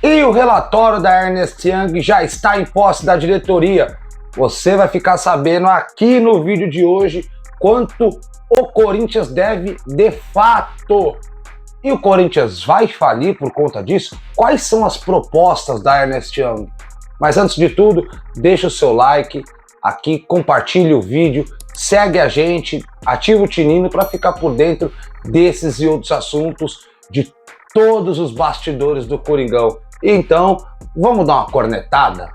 E o relatório da Ernst Young já está em posse da diretoria. Você vai ficar sabendo aqui no vídeo de hoje quanto o Corinthians deve de fato. E o Corinthians vai falir por conta disso? Quais são as propostas da Ernst Young? Mas antes de tudo, deixa o seu like aqui, compartilhe o vídeo, segue a gente, ativa o sininho para ficar por dentro desses e outros assuntos, de todos os bastidores do Coringão. Então, vamos dar uma cornetada?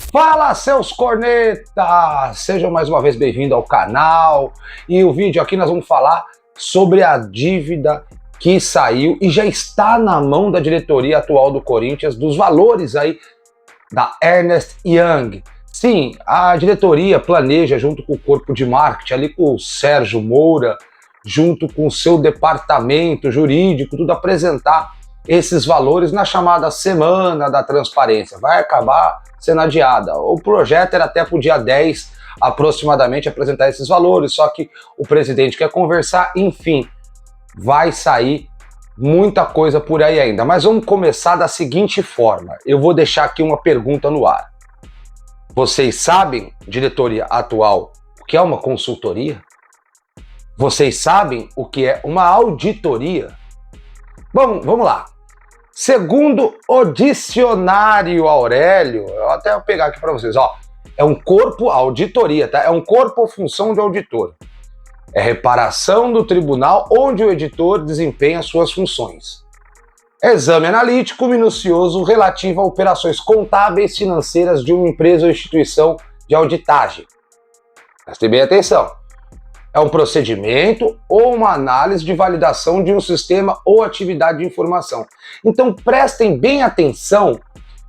Fala, seus cornetas! Sejam mais uma vez bem-vindos ao canal. E o vídeo aqui nós vamos falar sobre a dívida que saiu e já está na mão da diretoria atual do Corinthians, dos valores aí da Ernst Young. Sim, a diretoria planeja, junto com o corpo de marketing, ali com o Sérgio Moura, junto com o seu departamento jurídico, tudo apresentar esses valores na chamada Semana da Transparência. Vai acabar sendo adiada. O projeto era até para o dia 10, aproximadamente, apresentar esses valores, só que o presidente quer conversar, enfim, vai sair muita coisa por aí ainda. Mas vamos começar da seguinte forma. Eu vou deixar aqui uma pergunta no ar. Vocês sabem, diretoria atual, o que é uma consultoria? Vocês sabem o que é uma auditoria? Bom, vamos lá. Segundo o dicionário Aurélio, eu até vou pegar aqui para vocês, ó, é um corpo, auditoria, tá? É um corpo ou função de auditor. É reparação do tribunal onde o editor desempenha suas funções. Exame analítico minucioso relativo a operações contábeis financeiras de uma empresa ou instituição de auditagem. Prestem bem atenção. É um procedimento ou uma análise de validação de um sistema ou atividade de informação. Então prestem bem atenção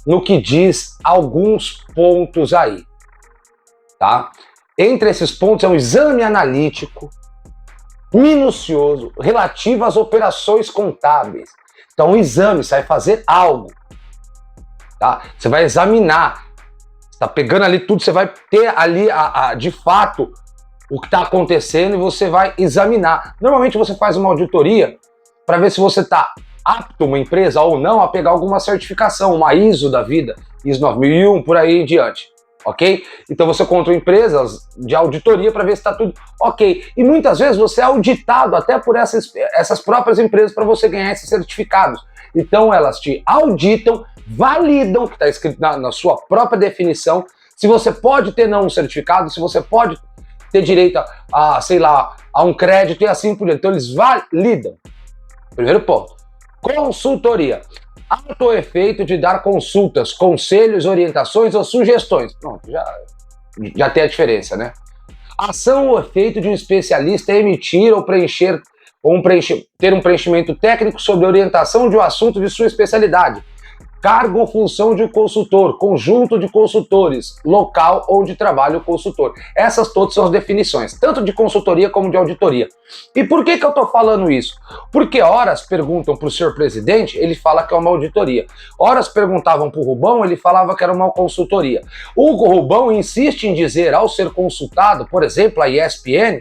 no que diz alguns pontos aí, tá? Entre esses pontos é um exame analítico minucioso relativo às operações contábeis. Então um exame, você vai fazer algo, tá? Você vai examinar, você tá pegando ali tudo, você vai ter ali de fato o que está acontecendo e você vai examinar. Normalmente você faz uma auditoria para ver se você está apto, uma empresa ou não, a pegar alguma certificação, uma ISO da vida, ISO 9001, por aí em diante, ok? Então você contra empresas de auditoria para ver se está tudo ok. E muitas vezes você é auditado até por essas próprias empresas para você ganhar esses certificados. Então elas te auditam, validam, que está escrito na sua própria definição, se você pode ter não um certificado, se você pode ter direito sei lá, a um crédito e assim por diante. Então eles validam. Primeiro ponto. Consultoria. Ato efeito de dar consultas, conselhos, orientações ou sugestões. Pronto, já tem a diferença, né? Ação ou efeito de um especialista emitir ou preencher, ter um preenchimento técnico sobre a orientação de um assunto de sua especialidade. Cargo ou função de consultor, conjunto de consultores, local onde trabalha o consultor. Essas todas são as definições, tanto de consultoria como de auditoria. E por que eu estou falando isso? Porque horas perguntam para o senhor presidente, ele fala que é uma auditoria. Horas perguntavam para o Rubão, ele falava que era uma consultoria. O Rubão insiste em dizer, ao ser consultado, por exemplo, a ESPN,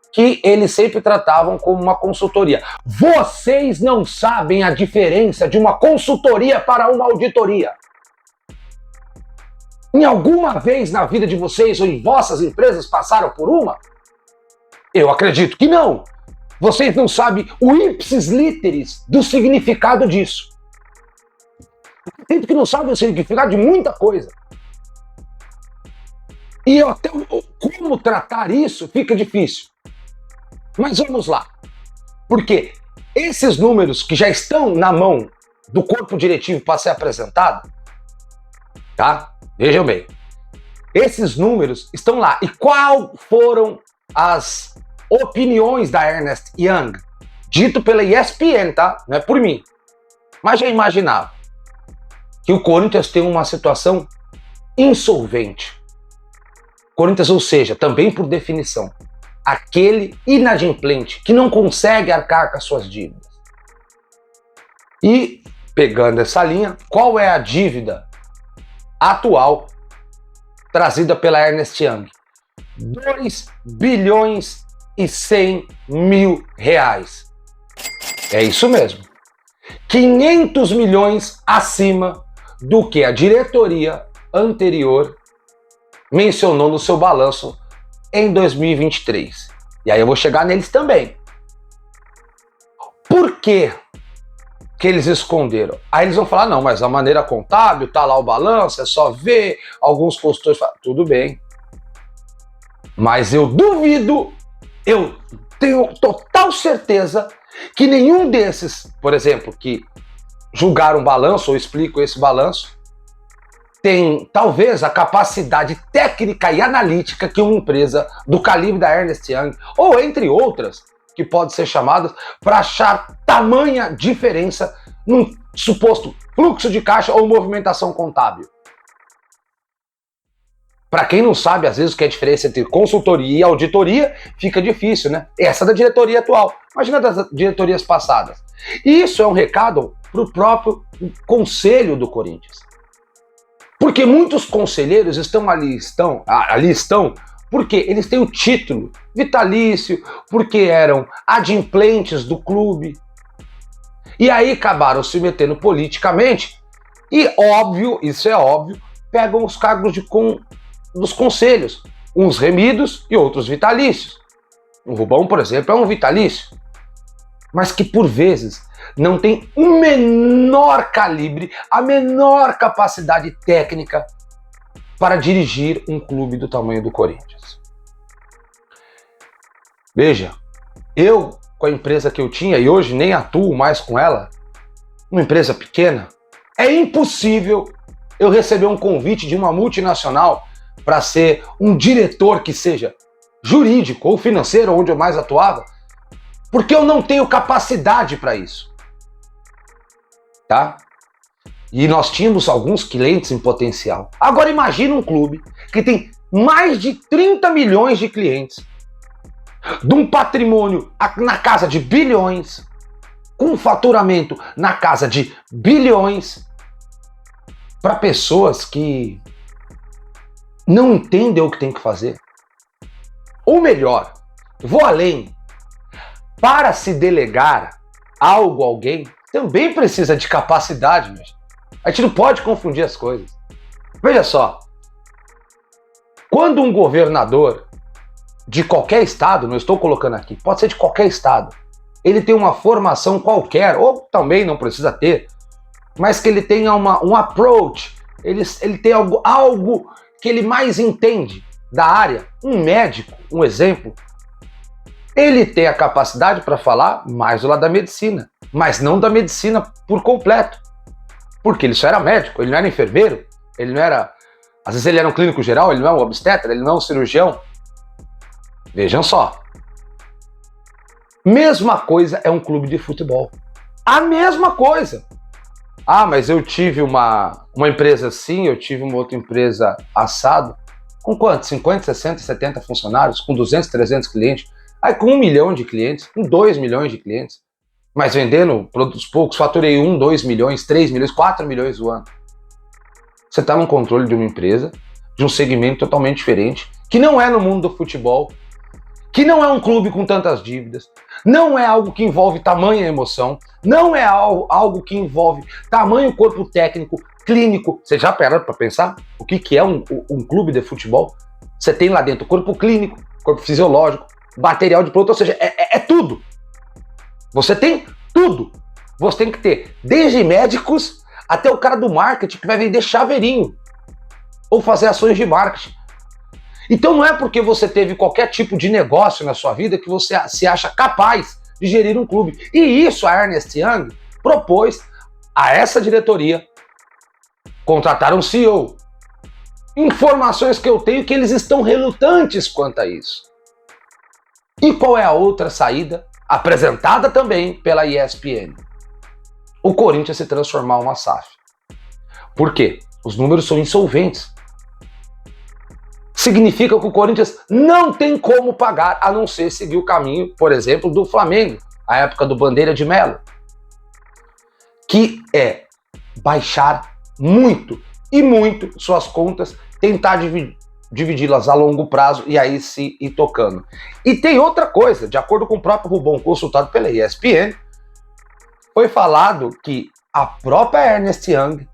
que eles sempre tratavam como uma consultoria. Vocês não sabem a diferença de uma consultoria para uma auditoria. Em alguma vez na vida de vocês ou em vossas empresas passaram por uma? Eu acredito que não. Vocês não sabem o ipsis literis do significado disso. Eu acredito que não sabem o significado de muita coisa. E até como tratar isso fica difícil. Mas vamos lá, porque esses números que já estão na mão do corpo diretivo para ser apresentado, tá? Vejam bem, esses números estão lá. E qual foram as opiniões da Ernst Young? Dito pela ESPN, tá? Não é por mim. Mas já imaginava que o Corinthians tem uma situação insolvente. Corinthians, ou seja, também por definição, aquele inadimplente que não consegue arcar com as suas dívidas. E, pegando essa linha, qual é a dívida atual trazida pela Ernst Young? 2 bilhões e 100 mil reais. É isso mesmo. 500 milhões acima do que a diretoria anterior mencionou no seu balanço em 2023. E aí eu vou chegar neles também. Por quê que eles esconderam? Aí eles vão falar, não, mas a maneira contábil, tá lá o balanço, é só ver, alguns consultores falam, tudo bem. Mas eu duvido, eu tenho total certeza que nenhum desses, por exemplo, que julgaram o balanço ou explicam esse balanço, tem talvez a capacidade técnica e analítica que uma empresa do calibre da Ernst Young, ou entre outras, que podem ser chamadas, para achar tamanha diferença num suposto fluxo de caixa ou movimentação contábil. Para quem não sabe, às vezes, o que é a diferença entre consultoria e auditoria, fica difícil, né? Essa da diretoria atual. Imagina das diretorias passadas. E isso é um recado para o próprio conselho do Corinthians. Porque muitos conselheiros ali estão porque eles têm o título vitalício, porque eram adimplentes do clube. E aí acabaram se metendo politicamente e, óbvio, isso é óbvio, pegam os cargos dos conselhos, uns remidos e outros vitalícios. O Rubão, por exemplo, é um vitalício, mas que por vezes não tem o menor calibre, a menor capacidade técnica para dirigir um clube do tamanho do Corinthians. Veja, eu com a empresa que eu tinha, e hoje nem atuo mais com ela, uma empresa pequena, é impossível eu receber um convite de uma multinacional para ser um diretor que seja jurídico ou financeiro, onde eu mais atuava, porque eu não tenho capacidade para isso. Tá? E nós tínhamos alguns clientes em potencial. Agora imagina um clube que tem mais de 30 milhões de clientes, de um patrimônio na casa de bilhões, com um faturamento na casa de bilhões, para pessoas que não entendem o que tem que fazer. Ou melhor, vou além. Para se delegar algo a alguém, também precisa de capacidade, gente. A gente não pode confundir as coisas. Veja só, quando um governador de qualquer estado, não estou colocando aqui, pode ser de qualquer estado, ele tem uma formação qualquer, ou também não precisa ter, mas que ele tenha um approach, ele tem algo que ele mais entende da área, um médico, um exemplo, ele tem a capacidade para falar mais do lado da medicina, mas não da medicina por completo, porque ele só era médico, ele não era enfermeiro, ele não era, às vezes ele era um clínico geral, ele não é um obstetra, ele não é um cirurgião. Vejam só. Mesma coisa é um clube de futebol. A mesma coisa. Ah, mas eu tive uma empresa assim, eu tive uma outra empresa assado. Com quantos? 50, 60, 70 funcionários? Com 200, 300 clientes? Aí com 1 milhão de clientes, com 2 milhões de clientes. Mas vendendo produtos poucos, faturei 1, 2 milhões, 3 milhões, 4 milhões do ano. Você está no controle de uma empresa, de um segmento totalmente diferente, que não é no mundo do futebol, que não é um clube com tantas dívidas, não é algo que envolve tamanha emoção, não é algo que envolve tamanho corpo técnico, clínico. Você já parou para pensar o que é um clube de futebol? Você tem lá dentro corpo clínico, corpo fisiológico, material de produto, ou seja, é tudo. Você tem tudo. Você tem que ter desde médicos até o cara do marketing que vai vender chaveirinho ou fazer ações de marketing. Então não é porque você teve qualquer tipo de negócio na sua vida que você se acha capaz de gerir um clube. E isso a Ernst Young propôs a essa diretoria contratar um CEO. Informações que eu tenho que eles estão relutantes quanto a isso. E qual é a outra saída? Apresentada também pela ESPN. O Corinthians se transformar em uma SAF. Por quê? Os números são insolventes. Significa que o Corinthians não tem como pagar, a não ser seguir o caminho, por exemplo, do Flamengo, a época do Bandeira de Melo, que é baixar muito e muito suas contas, tentar dividi-las a longo prazo e aí se ir tocando. E tem outra coisa, de acordo com o próprio Rubão, consultado pela ESPN, foi falado que a própria Ernst Young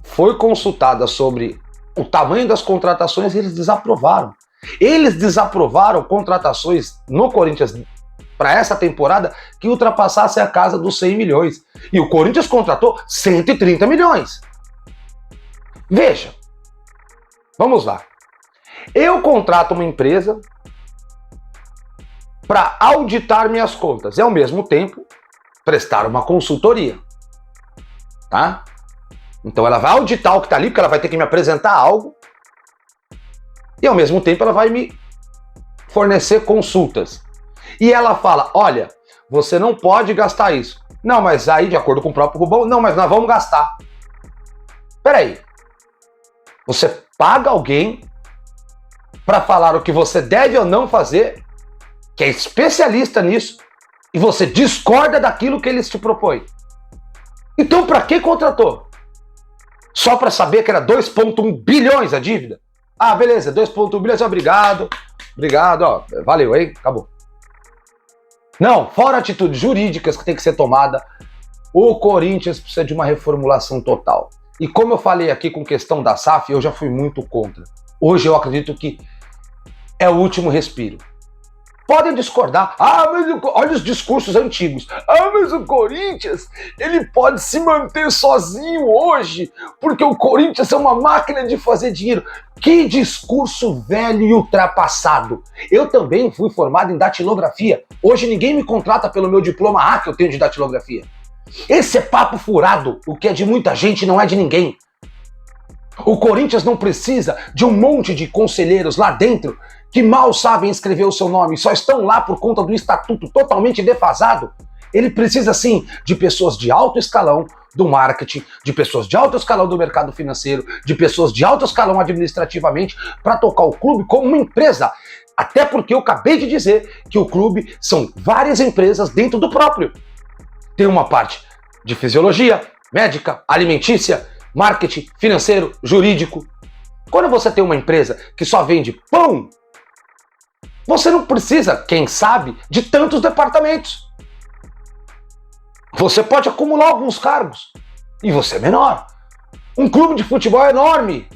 foi consultada sobre o tamanho das contratações e eles desaprovaram. Eles desaprovaram contratações no Corinthians para essa temporada que ultrapassasse a casa dos 100 milhões. E o Corinthians contratou 130 milhões. Veja, vamos lá. Eu contrato uma empresa para auditar minhas contas e, ao mesmo tempo, prestar uma consultoria. Tá? Então ela vai auditar o que está ali, porque ela vai ter que me apresentar algo e, ao mesmo tempo, ela vai me fornecer consultas. E ela fala, olha, você não pode gastar isso. Não, mas aí, de acordo com o próprio Rubão, não, mas nós vamos gastar. Peraí. Você paga alguém para falar o que você deve ou não fazer, que é especialista nisso, e você discorda daquilo que eles te propõem. Então, para que contratou? Só para saber que era 2,1 bilhões a dívida? Ah, beleza, 2,1 bilhões, obrigado, ó, valeu, hein, acabou. Não, fora atitudes jurídicas que tem que ser tomada, o Corinthians precisa de uma reformulação total. E como eu falei aqui com questão da SAF, eu já fui muito contra. Hoje eu acredito que é o último respiro. Podem discordar. Ah, mas olha os discursos antigos. Ah, mas o Corinthians, ele pode se manter sozinho hoje, porque o Corinthians é uma máquina de fazer dinheiro. Que discurso velho e ultrapassado. Eu também fui formado em datilografia. Hoje ninguém me contrata pelo meu diploma A que eu tenho de datilografia. Esse é papo furado. O que é de muita gente não é de ninguém. O Corinthians não precisa de um monte de conselheiros lá dentro que mal sabem escrever o seu nome, só estão lá por conta do estatuto totalmente defasado. Ele precisa, sim, de pessoas de alto escalão do marketing, de pessoas de alto escalão do mercado financeiro, de pessoas de alto escalão administrativamente para tocar o clube como uma empresa. Até porque eu acabei de dizer que o clube são várias empresas dentro do próprio. Tem uma parte de fisiologia, médica, alimentícia, marketing, financeiro, jurídico. Quando você tem uma empresa que só vende pão, você não precisa, quem sabe, de tantos departamentos. Você pode acumular alguns cargos e você é menor. Um clube de futebol é enorme.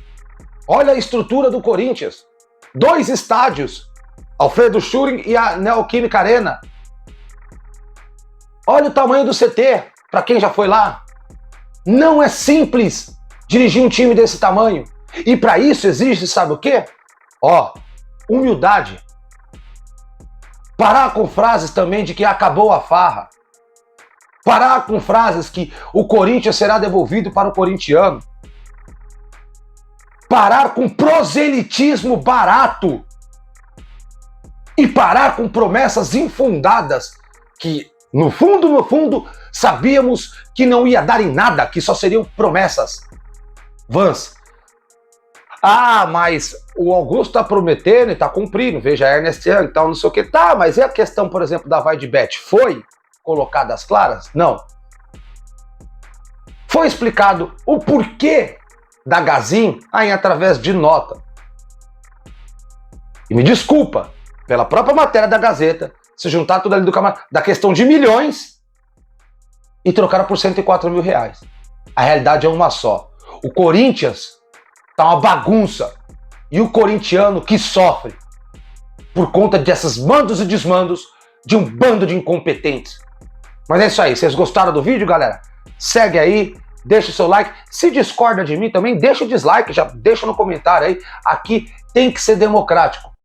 Olha a estrutura do Corinthians. 2 estádios, Alfredo Schuring e a Neoquímica Arena. Olha o tamanho do CT, para quem já foi lá. Não é simples dirigir um time desse tamanho. E para isso exige, sabe o quê? Humildade. Parar com frases também de que acabou a farra. Parar com frases que o Corinthians será devolvido para o corintiano. Parar com proselitismo barato. E parar com promessas infundadas que, no fundo, sabíamos que não ia dar em nada, que só seriam promessas vãs. Ah, mas o Augusto tá prometendo e tá cumprindo, veja, a Ernst Young e tal, não sei o que. Tá, mas e a questão, por exemplo, da VaideBet? Foi colocada às claras? Não. Foi explicado o porquê da Gazin através de nota. E me desculpa, pela própria matéria da Gazeta, se juntar tudo ali do camarada, da questão de milhões e trocaram por 104 mil reais. A realidade é uma só. O Corinthians tá uma bagunça. E o corintiano que sofre por conta desses mandos e desmandos de um bando de incompetentes. Mas é isso aí. Vocês gostaram do vídeo, galera? Segue aí, deixa o seu like. Se discorda de mim também, deixa o dislike, já deixa no comentário aí. Aqui tem que ser democrático.